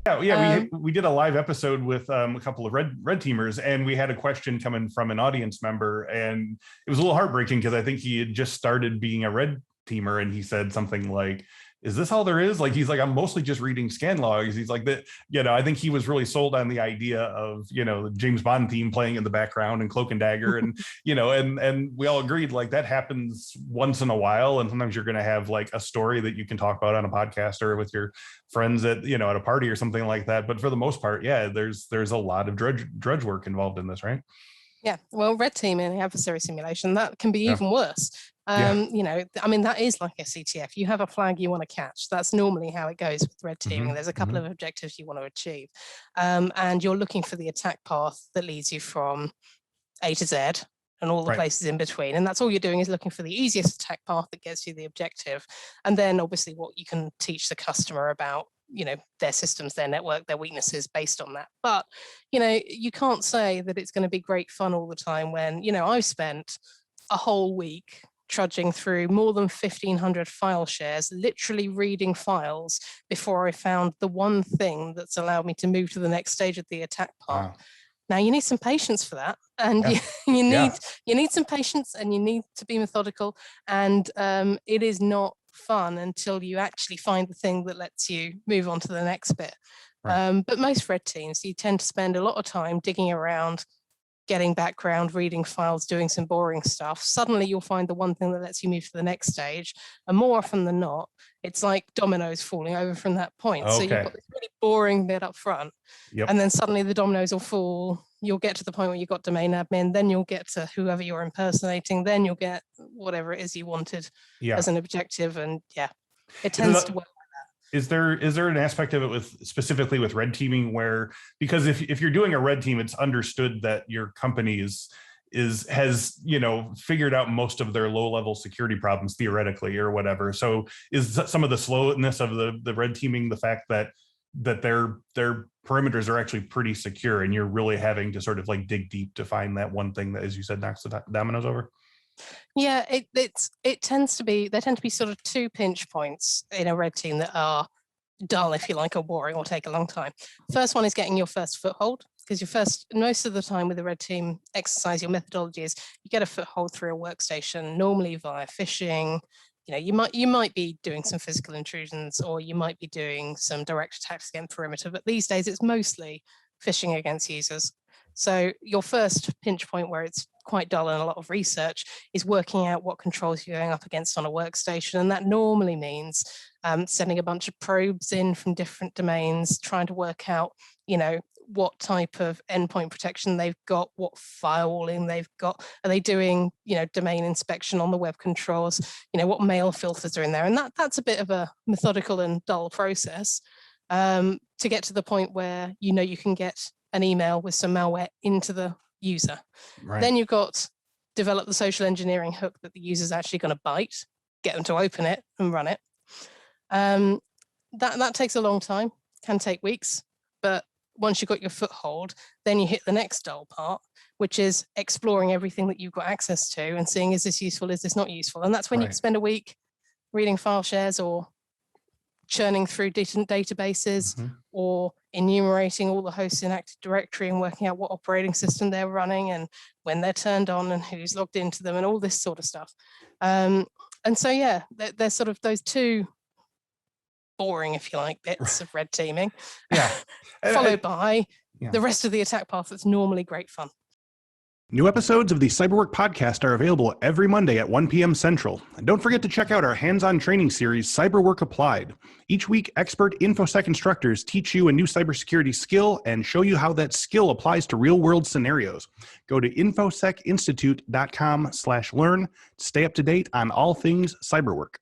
Yeah. We did a live episode with a couple of red teamers, and we had a question coming from an audience member, and it was a little heartbreaking because I think he had just started being a red teamer, and he said something like, is this all there is? Like, he's like, I'm mostly just reading scan logs. He's like, that, I think he was really sold on the idea of, the James Bond theme playing in the background and Cloak and Dagger. And, and we all agreed, like, that happens once in a while. And sometimes you're going to have like a story that you can talk about on a podcast or with your friends at, at a party or something like that. But for the most part, yeah, there's a lot of drudge work involved in this, right? Yeah, well, red teaming and adversary simulation, that can be even worse. That is like a CTF. You have a flag you want to catch. That's normally how it goes with red teaming. There's a couple of objectives you want to achieve. And you're looking for the attack path that leads you from A to Z and all the places in between. And that's all you're doing is looking for the easiest attack path that gets you the objective. And then obviously what you can teach the customer about, their systems, their network, their weaknesses based on that. But, you can't say that it's going to be great fun all the time when, I've spent a whole week trudging through more than 1,500 file shares, literally reading files before I found the one thing that's allowed me to move to the next stage of the attack path. Wow. Now you need some patience for that, and you need some patience, and you need to be methodical. And it is not fun until you actually find the thing that lets you move on to the next bit. Right. But most red teams, you tend to spend a lot of time digging around, getting background, reading files, doing some boring stuff. Suddenly you'll find the one thing that lets you move to the next stage. And more often than not, it's like dominoes falling over from that point. Okay. So you've got this really boring bit up front. Yep. And then suddenly the dominoes will fall. You'll get to the point where you've got domain admin, then you'll get to whoever you're impersonating, then you'll get whatever it is you wanted as an objective. And it tends to work. Is there an aspect of it specifically with red teaming where, because if you're doing a red team, it's understood that your company has figured out most of their low level security problems theoretically or whatever. So is some of the slowness of the red teaming the fact that their perimeters are actually pretty secure and you're really having to sort of like dig deep to find that one thing that, as you said, knocks the dominoes over? Yeah, there tend to be sort of two pinch points in a red team that are dull, if you like, or boring, or take a long time. First one is getting your first foothold, because most of the time with the red team exercise, your methodology is you get a foothold through a workstation, normally via phishing. You might be doing some physical intrusions, or you might be doing some direct attacks against perimeter, but these days it's mostly phishing against users. So your first pinch point, where it's quite dull and a lot of research, is working out what controls you're going up against on a workstation. And that normally means sending a bunch of probes in from different domains, trying to work out, what type of endpoint protection they've got, what firewalling they've got. Are they doing, domain inspection on the web controls? What mail filters are in there? And that's a bit of a methodical and dull process to get to the point where, you can get an email with some malware into the user. Right. Then you've got develop the social engineering hook that the user's actually going to bite, get them to open it and run it. That takes a long time, can take weeks, but once you've got your foothold, then you hit the next dull part, which is exploring everything that you've got access to and seeing, is this useful, is this not useful? And that's when you can spend a week reading file shares or churning through different databases or enumerating all the hosts in Active Directory and working out what operating system they're running and when they're turned on and who's logged into them and all this sort of stuff. And so, there's sort of those two boring, if you like, bits of red teaming, followed by the rest of the attack path that's normally great fun. New episodes of the Cyberwork podcast are available every Monday at 1 p.m. Central. And don't forget to check out our hands-on training series, Cyberwork Applied. Each week, expert Infosec instructors teach you a new cybersecurity skill and show you how that skill applies to real-world scenarios. Go to infosecinstitute.com/learn to stay up to date on all things cyberwork.